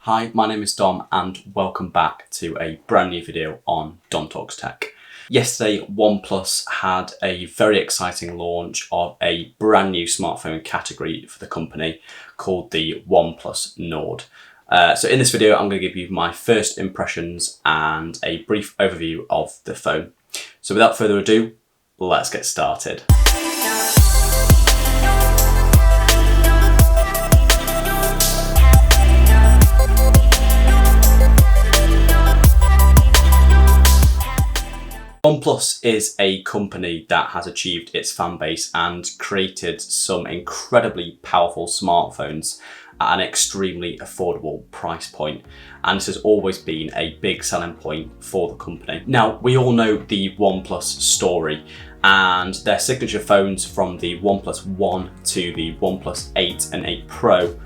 Hi, my name is Dom and welcome back to a brand new video on DomTalksTech. Yesterday, OnePlus had a very exciting launch of a brand new smartphone category for the company called the OnePlus Nord. So in this video, I'm going to give you my first impressions and a brief overview of the phone. So without further ado, let's get started. OnePlus is a company that has achieved its fan base and created some incredibly powerful smartphones at an extremely affordable price point. And this has always been a big selling point for the company. Now, we all know the OnePlus story and their signature phones from the OnePlus One to the OnePlus 8 and 8 Pro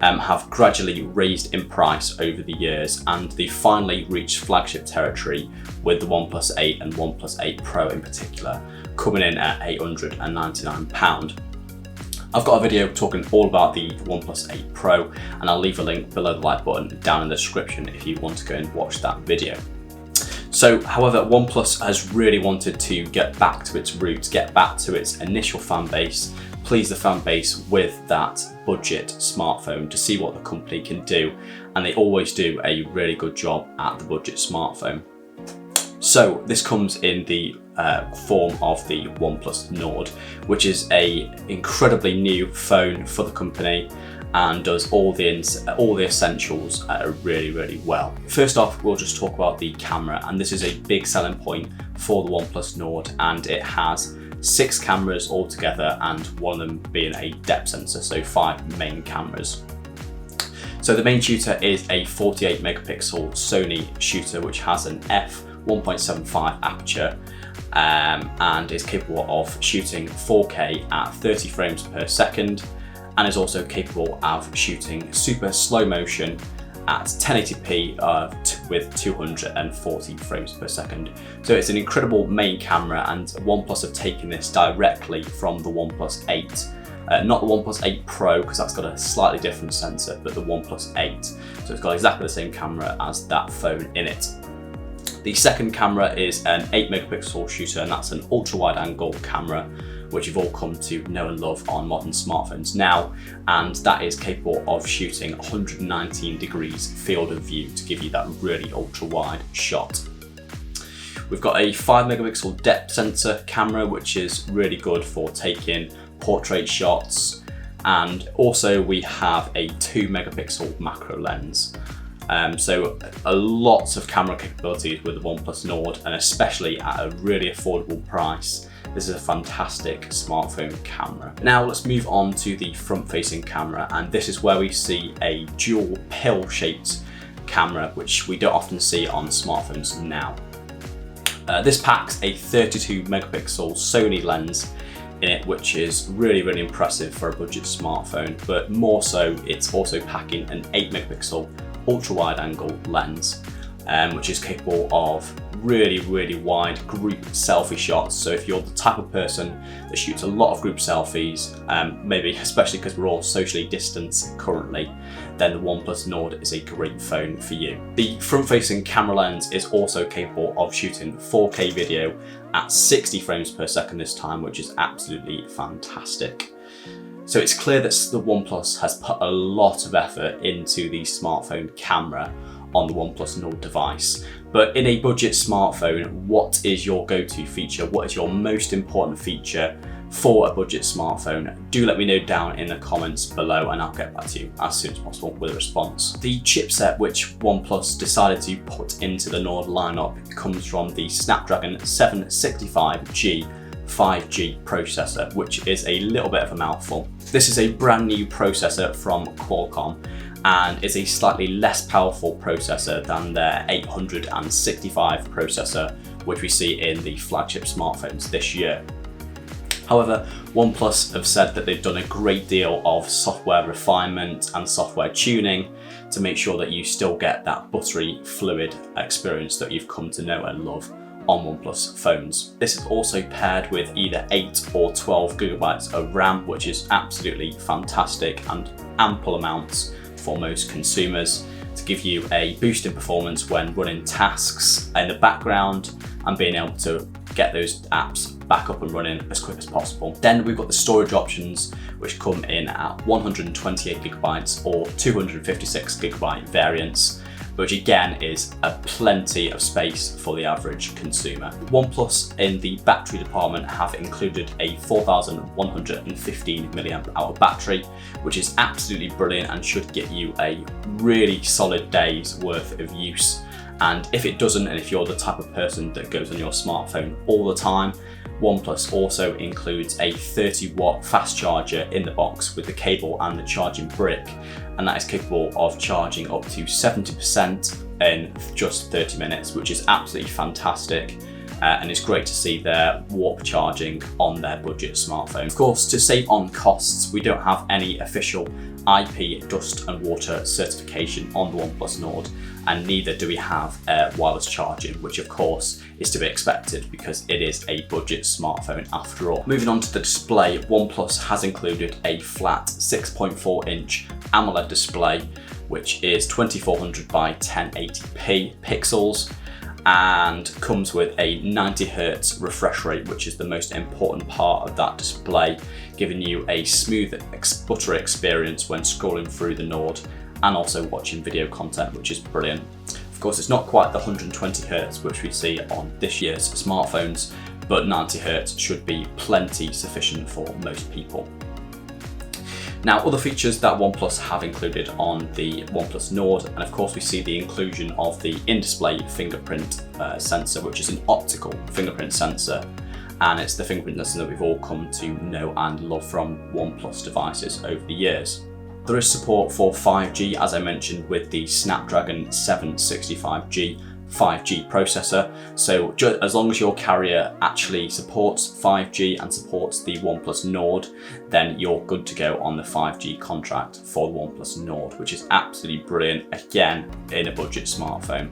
have gradually raised in price over the years, and they finally reached flagship territory with the OnePlus 8 and OnePlus 8 Pro in particular, coming in at £899. I've got a video talking all about the OnePlus 8 Pro, and I'll leave a link below the like button down in the description if you want to go and watch that video. So, however, OnePlus has really wanted to get back to its roots, get back to its initial fan base, please the fan base with that budget smartphone to see what the company can do, and they always do a really good job at the budget smartphone. So this comes in the form of the OnePlus Nord, which is a incredibly new phone for the company and does all the essentials really well. First off, we'll just talk about the camera, and this is a big selling point for the OnePlus Nord, and it has 6 cameras altogether, and one of them being a depth sensor, so 5 main cameras. So the main shooter is a 48 megapixel Sony shooter which has an f1.75 aperture and is capable of shooting 4K at 30 frames per second, and is also capable of shooting super slow motion at 1080p with 240 frames per second. So it's an incredible main camera, and OnePlus have taken this directly from the OnePlus 8. Not the OnePlus 8 Pro, because that's got a slightly different sensor, but the OnePlus 8. So it's got exactly the same camera as that phone in it. The second camera is an 8 megapixel shooter, and that's an ultra wide angle camera, which you've all come to know and love on modern smartphones now, and that is capable of shooting 119 degrees field of view to give you that really ultra wide shot. We've got a 5 megapixel depth sensor camera, which is really good for taking portrait shots, and also we have a 2 megapixel macro lens. So a lots of camera capabilities with the OnePlus Nord, and especially at a really affordable price. This is a fantastic smartphone camera. Now let's move on to the front-facing camera, and this is where we see a dual pill-shaped camera, which we don't often see on smartphones now. This packs a 32 megapixel Sony lens in it, which is really impressive for a budget smartphone, but more so it's also packing an 8 megapixel ultra wide angle lens, which is capable of really wide group selfie shots. So if you're the type of person that shoots a lot of group selfies, maybe especially because we're all socially distanced currently, then the OnePlus Nord is a great phone for you. The front-facing camera lens is also capable of shooting 4K video at 60 frames per second this time, which is absolutely fantastic. So it's clear that the OnePlus has put a lot of effort into the smartphone camera on the OnePlus Nord device. But in a budget smartphone, what is your go-to feature? What is your most important feature for a budget smartphone? Do let me know down in the comments below, and I'll get back to you as soon as possible with a response. The chipset which OnePlus decided to put into the Nord lineup comes from the Snapdragon 765G 5G processor, which is a little bit of a mouthful. This is a brand new processor from Qualcomm, and is a slightly less powerful processor than their 865 processor, which we see in the flagship smartphones this year. However, OnePlus have said that they've done a great deal of software refinement and software tuning to make sure that you still get that buttery, fluid experience that you've come to know and love on OnePlus phones. This is also paired with either 8 or 12 gigabytes of RAM, which is absolutely fantastic and ample amounts for most consumers to give you a boost in performance when running tasks in the background and being able to get those apps back up and running as quick as possible. Then we've got the storage options, which come in at 128 gigabytes or 256 gigabyte variants, which again is a plenty of space for the average consumer. OnePlus in the battery department have included a 4115 milliamp hour battery, which is absolutely brilliant and should get you a really solid day's worth of use. And if it doesn't, and if you're the type of person that goes on your smartphone all the time, OnePlus also includes a 30-watt fast charger in the box with the cable and the charging brick, and that is capable of charging up to 70% in just 30 minutes, which is absolutely fantastic. And it's great to see their warp charging on their budget smartphone. Of course, to save on costs, we don't have any official IP dust and water certification on the OnePlus Nord, and neither do we have wireless charging, which of course is to be expected because it is a budget smartphone after all. Moving on to the display, OnePlus has included a flat 6.4 inch AMOLED display, which is 2400 by 1080p pixels, and comes with a 90 Hz refresh rate, which is the most important part of that display, giving you a smooth, buttery experience when scrolling through the Nord and also watching video content, which is brilliant. Of course, it's not quite the 120 Hz which we see on this year's smartphones, but 90 Hz should be plenty sufficient for most people. Now, other features that OnePlus have included on the OnePlus Nord, and of course we see the inclusion of the in-display fingerprint sensor, which is an optical fingerprint sensor, and it's the fingerprint sensor that we've all come to know and love from OnePlus devices over the years. There is support for 5G, as I mentioned, with the Snapdragon 765G 5G processor. So as long as your carrier actually supports 5G and supports the OnePlus Nord, then you're good to go on the 5G contract for the OnePlus Nord, which is absolutely brilliant, again, in a budget smartphone.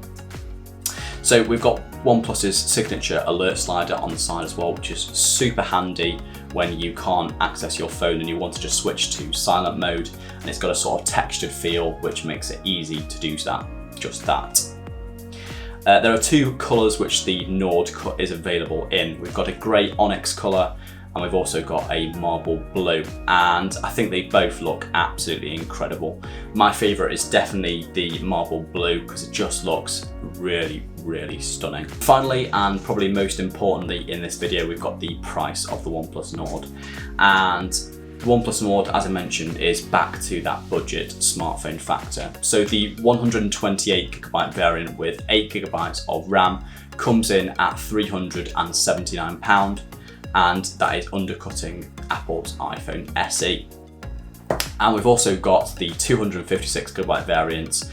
So we've got OnePlus's signature alert slider on the side as well, which is super handy when you can't access your phone and you want to just switch to silent mode, and it's got a sort of textured feel which makes it easy to do just that. There are two colours which the Nord is available in. We've got a grey onyx colour and we've also got a marble blue, and I think they both look absolutely incredible. My favourite is definitely the marble blue because it just looks really, really stunning. Finally, and probably most importantly in this video, we've got the price of the OnePlus Nord. And the OnePlus Nord, as I mentioned, is back to that budget smartphone factor. So the 128GB variant with 8GB of RAM comes in at £379, and that is undercutting Apple's iPhone SE. And we've also got the 256GB variant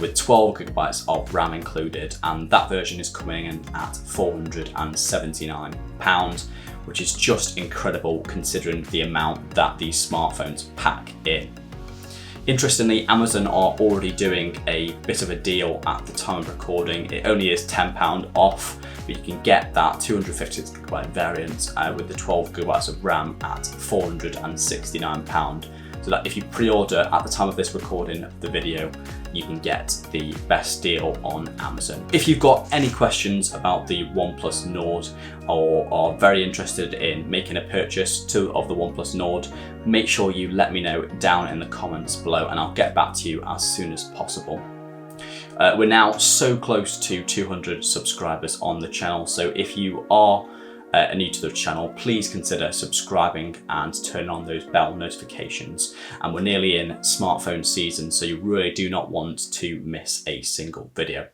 with 12GB of RAM included, and that version is coming in at £479, which is just incredible considering the amount that these smartphones pack in. Interestingly, Amazon are already doing a bit of a deal at the time of recording. It only is £10 off, but you can get that 256GB variant with the 12GB of RAM at £469. So that if you pre-order at the time of this recording of the video, you can get the best deal on Amazon. If you've got any questions about the OnePlus Nord or are very interested in making a purchase of the OnePlus Nord, make sure you let me know down in the comments below and I'll get back to you as soon as possible. We're now so close to 200 subscribers on the channel, so if you are new to the channel, please consider subscribing and turn on those bell notifications. And we're nearly in smartphone season, so you really do not want to miss a single video.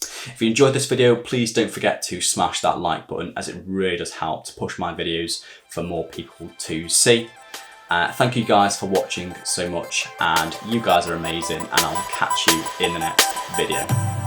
If you enjoyed this video, please don't forget to smash that like button, as it really does help to push my videos for more people to see. Thank you guys for watching so much, and you guys are amazing, and I'll catch you in the next video.